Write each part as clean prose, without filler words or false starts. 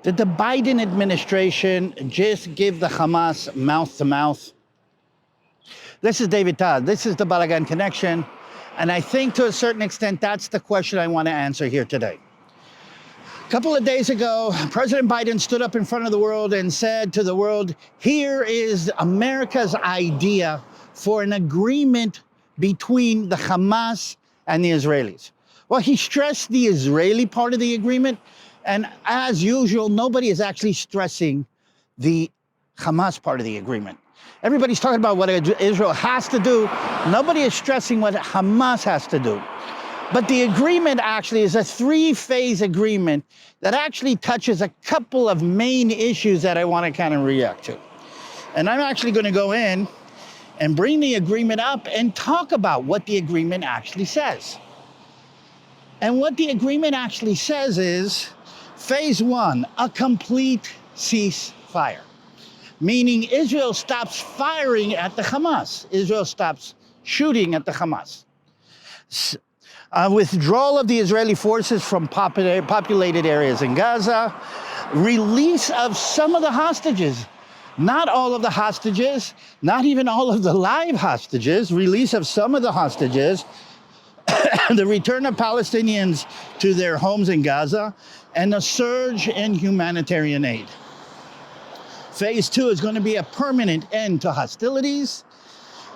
Did the Biden administration just give the Hamas mouth to mouth? This is DaviD TaL. This is the Balagan Connection. And I think to a certain extent, that's the question I want to answer here today. A couple of days ago, President Biden stood up in front of the world and said to the world, here is America's idea for an agreement between the Hamas and the Israelis. Well, he stressed the Israeli part of the agreement. And as usual, nobody is actually stressing the Hamas part of the agreement. Everybody's talking about what Israel has to do. Nobody is stressing what Hamas has to do. But the agreement actually is a three-phase agreement that actually touches a couple of main issues that I want to kind of react to. And I'm actually going to go in and bring the agreement up and talk about what the agreement actually says. And what the agreement actually says is, phase one, a complete ceasefire. Meaning Israel stops firing at the Hamas. Israel stops shooting at the Hamas. Withdrawal of the Israeli forces from populated areas in Gaza. Release of some of the hostages. Not all of the hostages, not even all of the live hostages. Release of some of the hostages. The return of Palestinians to their homes in Gaza. And a surge in humanitarian aid. Phase two is going to be a permanent end to hostilities,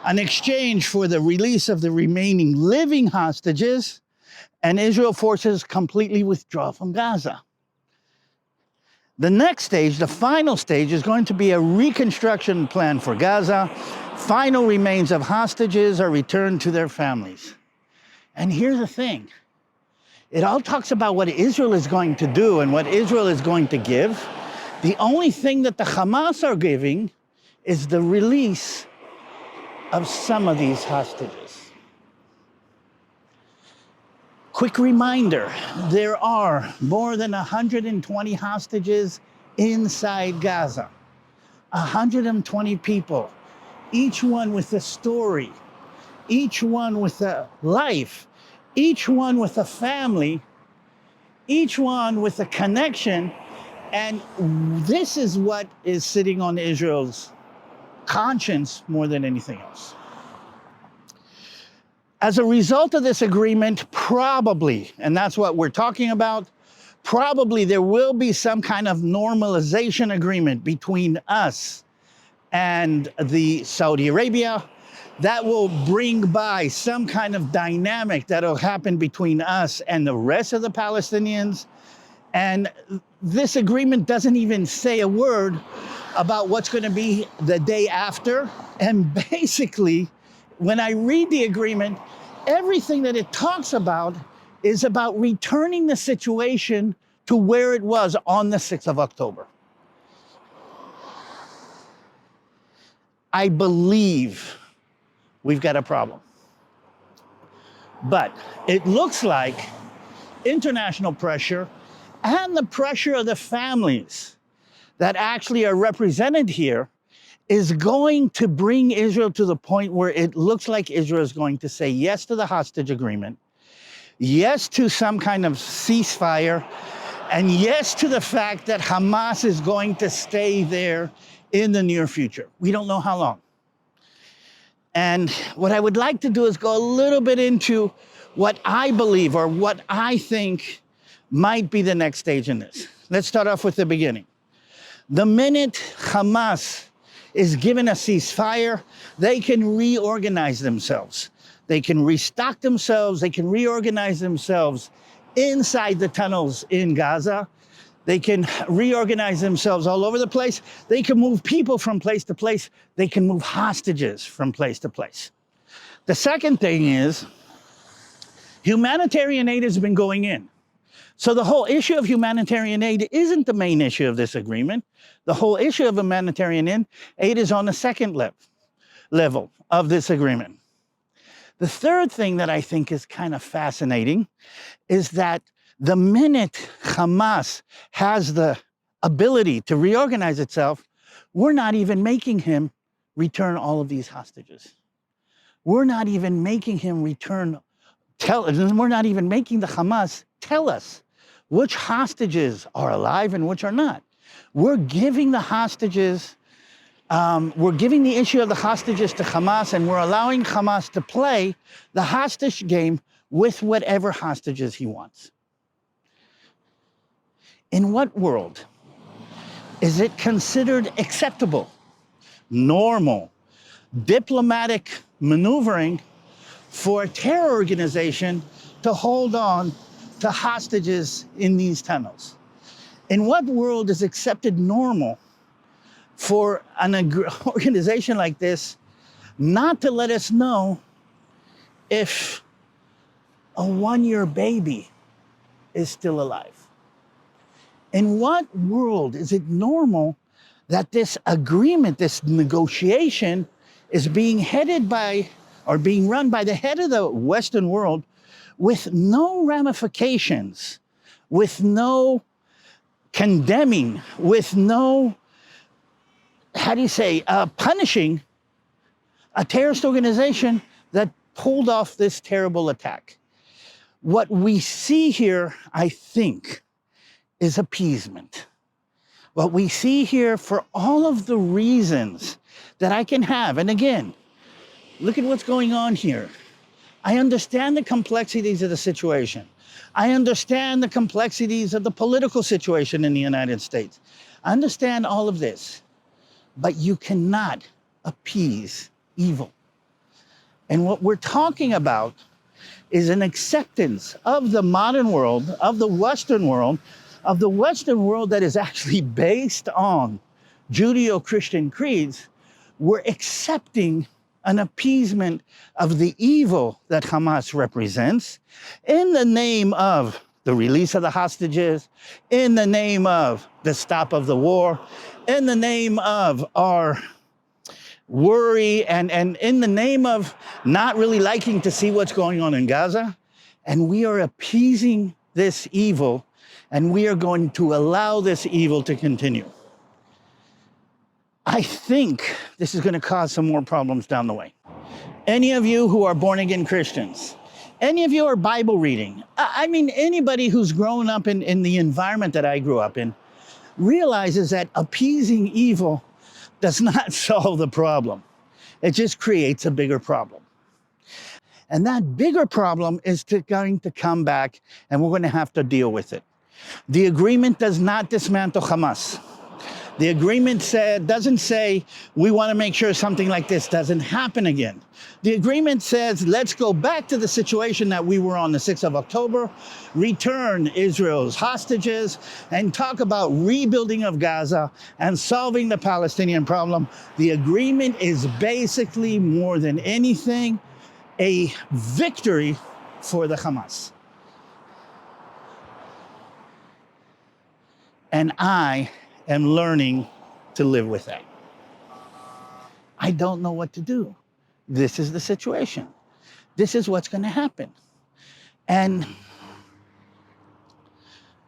an exchange for the release of the remaining living hostages, and Israel forces completely withdraw from Gaza. The next stage, the final stage, is going to be a reconstruction plan for Gaza. Final remains of hostages are returned to their families. And here's the thing. It all talks about what Israel is going to do and what Israel is going to give. The only thing that the Hamas are giving is the release of some of these hostages. Quick reminder, there are more than 120 hostages inside Gaza. 120 people, each one with a story, each one with a life, each one with a family, each one with a connection. And this is what is sitting on Israel's conscience more than anything else. As a result of this agreement, probably, and that's what we're talking about, probably there will be some kind of normalization agreement between us and the Saudi Arabia that will bring by some kind of dynamic that will happen between us and the rest of the Palestinians. And this agreement doesn't even say a word about what's going to be the day after. And basically, when I read the agreement, everything that it talks about is about returning the situation to where it was on the 6th of October. I believe we've got a problem. But it looks like international pressure and the pressure of the families that actually are represented here is going to bring Israel to the point where it looks like Israel is going to say yes to the hostage agreement, yes to some kind of ceasefire, and yes to the fact that Hamas is going to stay there in the near future. We don't know how long. And what I would like to do is go a little bit into what I believe or what I think might be the next stage in this. Let's start off with the beginning. The minute Hamas is given a ceasefire, they can reorganize themselves. They can restock themselves. They can reorganize themselves inside the tunnels in Gaza. They can reorganize themselves all over the place. They can move people from place to place. They can move hostages from place to place. The second thing is humanitarian aid has been going in. So the whole issue of humanitarian aid isn't the main issue of this agreement. The whole issue of humanitarian aid is on the second level of this agreement. The third thing that I think is kind of fascinating is that the minute Hamas has the ability to reorganize itself, we're not even making him return all of these hostages. We're not even making him we're not even making the Hamas tell us which hostages are alive and which are not. We're giving the hostages, we're giving the issue of the hostages to Hamas, and we're allowing Hamas to play the hostage game with whatever hostages he wants. In what world is it considered acceptable, normal, diplomatic maneuvering for a terror organization to hold on to hostages in these tunnels? In what world is accepted normal for an organization like this not to let us know if a 1-year baby is still alive? In what world is it normal that this agreement, this negotiation, is being headed by or being run by the head of the Western world with no ramifications, with no condemning, with no, punishing a terrorist organization that pulled off this terrible attack? What we see here, I think, is appeasement. What we see here, for all of the reasons that I can have, and again, look at what's going on here. I understand the complexities of the situation. I understand the complexities of the political situation in the United States. I understand all of this, but you cannot appease evil. And what we're talking about is an acceptance of the modern world, of the Western world, that is actually based on Judeo-Christian creeds. We're accepting an appeasement of the evil that Hamas represents in the name of the release of the hostages, in the name of the stop of the war, in the name of our worry, and in the name of not really liking to see what's going on in Gaza. And we are appeasing this evil, and we are going to allow this evil to continue. I think this is going to cause some more problems down the way. Any of you who are born-again Christians, any of you are Bible reading, I mean, anybody who's grown up in the environment that I grew up in realizes that appeasing evil does not solve the problem. It just creates a bigger problem. And that bigger problem is going to come back, and we're going to have to deal with it. The agreement does not dismantle Hamas. The agreement doesn't say we want to make sure something like this doesn't happen again. The agreement says let's go back to the situation that we were on the 6th of October, return Israel's hostages, and talk about rebuilding of Gaza and solving the Palestinian problem. The agreement is basically, more than anything, a victory for the Hamas. And I am learning to live with that. I don't know what to do. This is the situation. This is what's going to happen. And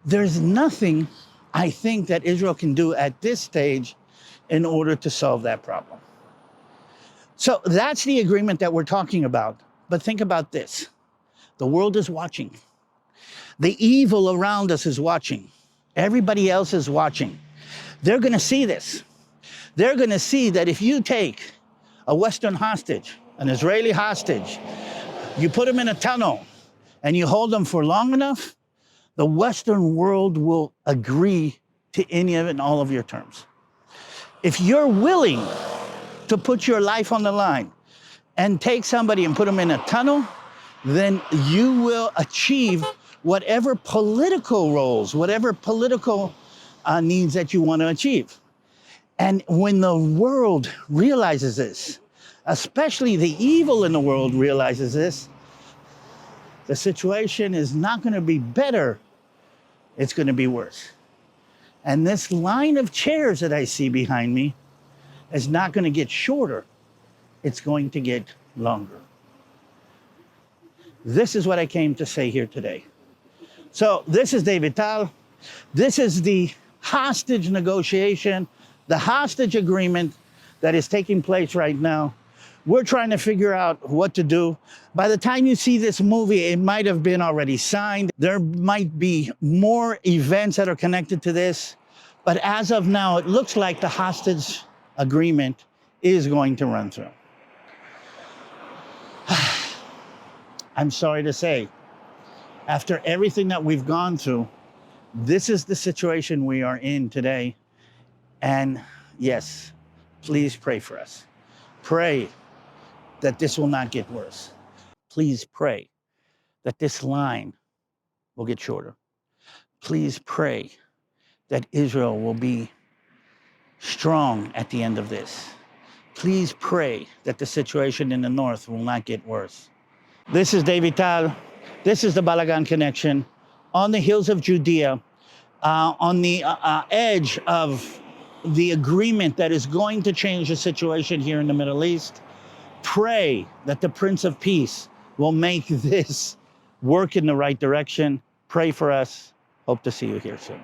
there's nothing I think that Israel can do at this stage in order to solve that problem. So that's the agreement that we're talking about. But think about this. The world is watching. The evil around us is watching. Everybody else is watching. They're going to see this. They're going to see that if you take a Western hostage, an Israeli hostage, you put them in a tunnel and you hold them for long enough, the Western world will agree to any of it and all of your terms. If you're willing to put your life on the line and take somebody and put them in a tunnel, then you will achieve whatever political roles, whatever political needs that you want to achieve. And when the world realizes this, especially the evil in the world realizes this, the situation is not going to be better, it's going to be worse. And this line of chairs that I see behind me is not going to get shorter, it's going to get longer. This is what I came to say here today. So this is DaviD TaL. This is the hostage negotiation, the hostage agreement that is taking place right now. We're trying to figure out what to do. By the time you see this movie, it might have been already signed. There might be more events that are connected to this. But as of now, it looks like the hostage agreement is going to run through. I'm sorry to say, after everything that we've gone through, this is the situation we are in today. And yes, please pray for us. Pray that this will not get worse. Please pray that this line will get shorter. Please pray that Israel will be strong at the end of this. Please pray that the situation in the north will not get worse. This is DaviD TaL. This is the Balagan Connection on the hills of Judea, on the edge of the agreement that is going to change the situation here in the Middle East. Pray that the Prince of Peace will make this work in the right direction. Pray for us. Hope to see you here soon.